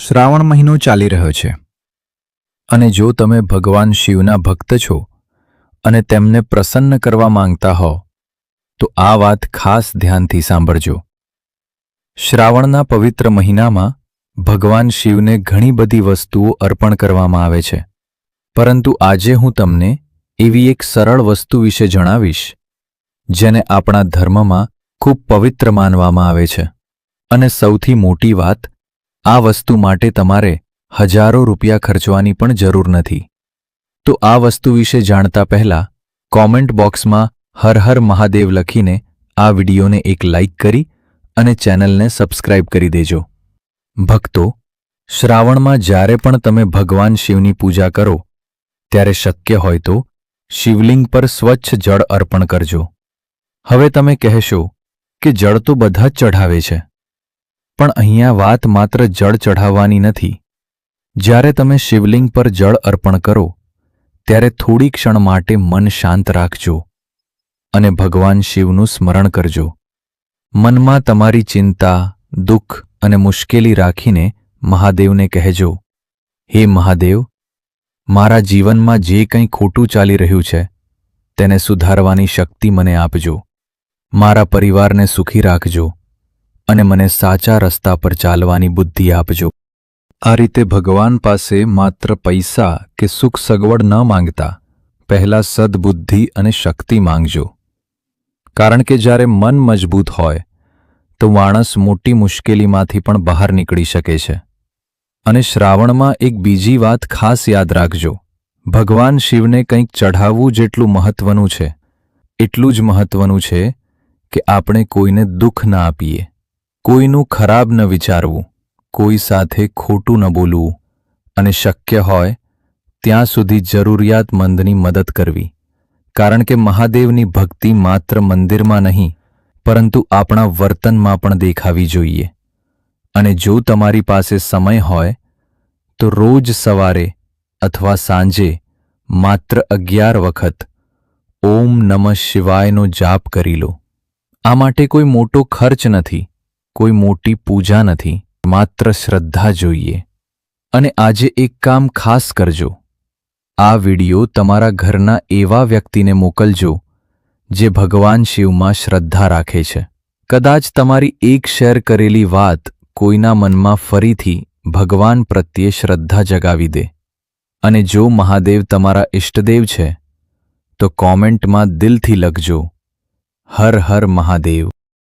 શ્રાવણ મહિનો ચાલી રહ્યો છે અને જો તમે ભગવાન શિવના ભક્ત છો અને તેમને પ્રસન્ન કરવા માંગતા હો તો આ વાત ખાસ ધ્યાનથી સાંભળજો। શ્રાવણના પવિત્ર મહિનામાં ભગવાન શિવને ઘણી બધી વસ્તુઓ અર્પણ કરવામાં આવે છે, પરંતુ આજે હું તમને એવી એક સરળ વસ્તુ વિશે જણાવીશ જેને આપણા ધર્મમાં ખૂબ પવિત્ર માનવામાં આવે છે। અને સૌથી મોટી વાત, આ વસ્તુ માટે તમારે હજારો રૂપિયા ખર્ચવાની પણ જરૂર નથી। તો આ વસ્તુ વિશે જાણતા પહેલા કોમેન્ટ બોક્સમાં હર હર મહાદેવ લખીને આ વિડીયોને એક લાઇક કરી અને ચેનલને સબસ્ક્રાઇબ કરી દેજો। ભક્તો, શ્રાવણમાં જ્યારે પણ તમે ભગવાન શિવની પૂજા કરો ત્યારે શક્ય હોય તો શિવલિંગ પર સ્વચ્છ જળ અર્પણ કરજો। હવે તમે કહેશો કે જળ તો બધા જ ચઢાવે છે, પણ અહીંયા વાત માત્ર જળ ચઢાવવાની નથી। જ્યારે તમે શિવલિંગ પર જળ અર્પણ કરો ત્યારે થોડી ક્ષણ માટે મન શાંત રાખજો અને ભગવાન શિવનું સ્મરણ કરજો। મનમાં તમારી ચિંતા, દુઃખ અને મુશ્કેલી રાખીને મહાદેવને કહેજો, હે મહાદેવ, મારા જીવનમાં જે કંઈ ખોટું ચાલી રહ્યું છે તેને સુધારવાની શક્તિ મને આપજો। મારા પરિવારને સુખી રાખજો અને મને સાચા રસ્તા પર ચાલવાની બુદ્ધિ આપજો। આ રીતે ભગવાન પાસે માત્ર પૈસા કે સુખ સગવડ ન માંગતા, પહેલા સદ્બુદ્ધિ અને શક્તિ માંગજો, કારણ કે જ્યારે મન મજબૂત હોય તો માણસ મોટી મુશ્કેલીમાંથી પણ બહાર નીકળી શકે છે। અને શ્રાવણમાં એક બીજી વાત ખાસ યાદ રાખજો, ભગવાન શિવને કંઈક ચઢાવવું જેટલું મહત્વનું છે એટલું જ મહત્વનું છે કે આપણે કોઈને દુઃખ ન આપીએ, કોઈનું ખરાબ ન વિચારવું, કોઈ સાથે ખોટું ન બોલવું અને શક્ય હોય ત્યાં સુધી જરૂરિયાતમંદની મદદ કરવી, કારણ કે મહાદેવની ભક્તિ માત્ર મંદિરમાં નહીં પરંતુ આપણા વર્તનમાં પણ દેખાવી જોઈએ। અને જો તમારી પાસે સમય હોય તો રોજ સવારે અથવા સાંજે માત્ર 11 વખત ઓમ નમઃ શિવાયનો જાપ કરી લો। આ માટે કોઈ મોટો ખર્ચ નથી, કોઈ મોટી પૂજા નથી, માત્ર શ્રદ્ધા જોઈએ। અને આજે એક કામ ખાસ કરજો, આ વિડિયો તમારા ઘરના એવા વ્યક્તિને મોકલજો જે ભગવાન શિવમાં શ્રદ્ધા રાખે છે। કદાચ તમારી એક શેર કરેલી વાત કોઈના મનમાં ફરીથી ભગવાન પ્રત્યે શ્રદ્ધા જગાવી દે। અને જો મહાદેવ તમારા ઇષ્ટદેવ છે તો કોમેન્ટમાં દિલથી લખજો, હર હર મહાદેવ।